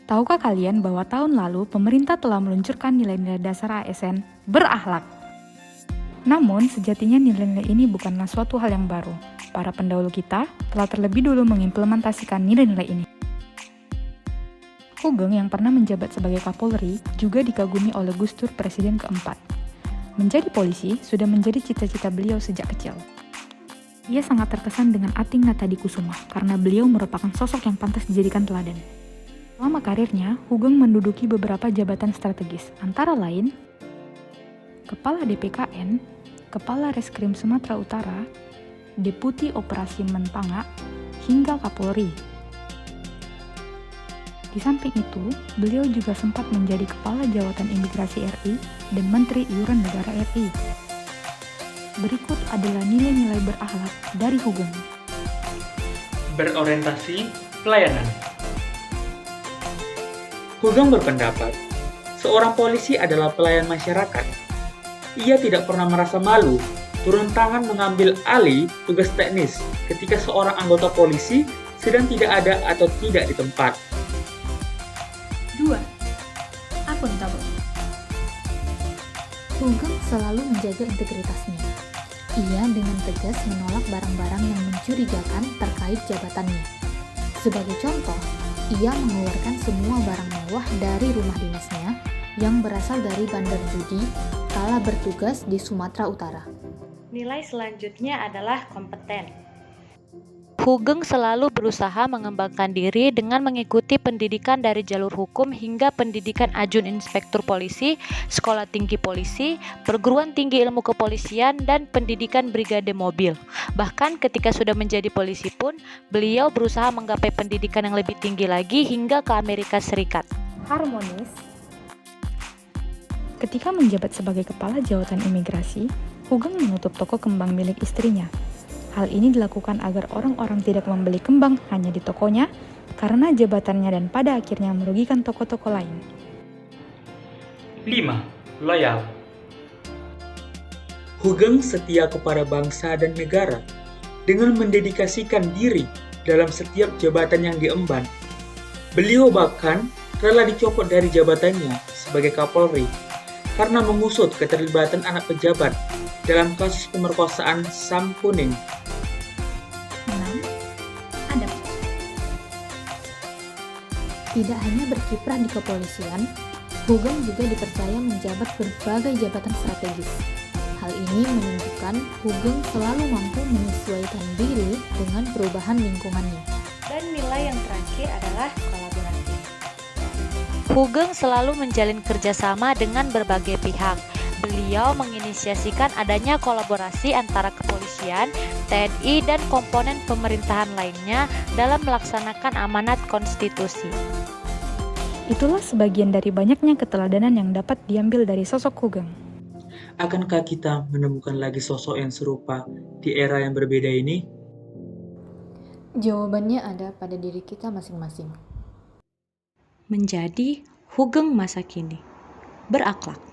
Tahukah kalian bahwa tahun lalu pemerintah telah meluncurkan nilai-nilai dasar ASN berakhlak? Namun, sejatinya nilai-nilai ini bukanlah suatu hal yang baru. Para pendahulu kita telah terlebih dulu mengimplementasikan nilai-nilai ini. Hugeng yang pernah menjabat sebagai Kapolri juga dikagumi oleh Gus Dur Presiden keempat. Menjadi polisi sudah menjadi cita-cita beliau sejak kecil. Ia sangat terkesan dengan Ating Natadikusuma karena beliau merupakan sosok yang pantas dijadikan teladan. Selama karirnya, Hugeng menduduki beberapa jabatan strategis, antara lain Kepala DPKN, Kepala Reskrim Sumatera Utara, Deputi Operasi Mentanga, hingga Kapolri. Di samping itu, beliau juga sempat menjadi Kepala Jawatan Imigrasi RI dan Menteri Iuran Negara RI. Berikut adalah nilai-nilai berakhlak dari Hugeng. Berorientasi pelayanan. Hugeng berpendapat, seorang polisi adalah pelayan masyarakat. Ia tidak pernah merasa malu turun tangan mengambil alih tugas teknis ketika seorang anggota polisi sedang tidak ada atau tidak di tempat. 2. Akuntabel. Hugeng selalu menjaga integritasnya. Ia dengan tegas menolak barang-barang yang mencurigakan terkait jabatannya. Sebagai contoh, ia mengeluarkan semua barang mewah dari rumah dinasnya yang berasal dari bandar judi kala bertugas di Sumatera Utara. Nilai selanjutnya adalah kompeten. Hugeng selalu berusaha mengembangkan diri dengan mengikuti pendidikan dari jalur hukum hingga pendidikan ajun inspektur polisi, sekolah tinggi polisi, perguruan tinggi ilmu kepolisian, dan pendidikan brigade mobil. Bahkan ketika sudah menjadi polisi pun, beliau berusaha menggapai pendidikan yang lebih tinggi lagi hingga ke Amerika Serikat. Harmonis. Ketika menjabat sebagai Kepala Jawatan Imigrasi, Hugeng menutup toko kembang milik istrinya. Hal ini dilakukan agar orang-orang tidak membeli kembang hanya di tokonya karena jabatannya dan pada akhirnya merugikan toko-toko lain. 5. Loyal. Hugeng setia kepada bangsa dan negara dengan mendedikasikan diri dalam setiap jabatan yang diemban. Beliau bahkan rela dicopot dari jabatannya sebagai Kapolri karena mengusut keterlibatan anak pejabat dalam kasus pemerkosaan Sam Kuning. 6. Adab. Tidak hanya berkiprah di kepolisian, Hugeng juga dipercaya menjabat berbagai jabatan strategis. Hal ini menunjukkan Hugeng selalu mampu menyesuaikan diri dengan perubahan lingkungannya. Dan nilai yang terakhir adalah kolaborasi. Hugeng selalu menjalin kerjasama dengan berbagai pihak. Beliau menginisiasikan adanya kolaborasi antara kepolisian, TNI, dan komponen pemerintahan lainnya dalam melaksanakan amanat konstitusi. Itulah sebagian dari banyaknya keteladanan yang dapat diambil dari sosok Hugeng. Akankah kita menemukan lagi sosok yang serupa di era yang berbeda ini? Jawabannya ada pada diri kita masing-masing. Menjadi Hugeng masa kini. Berakhlak.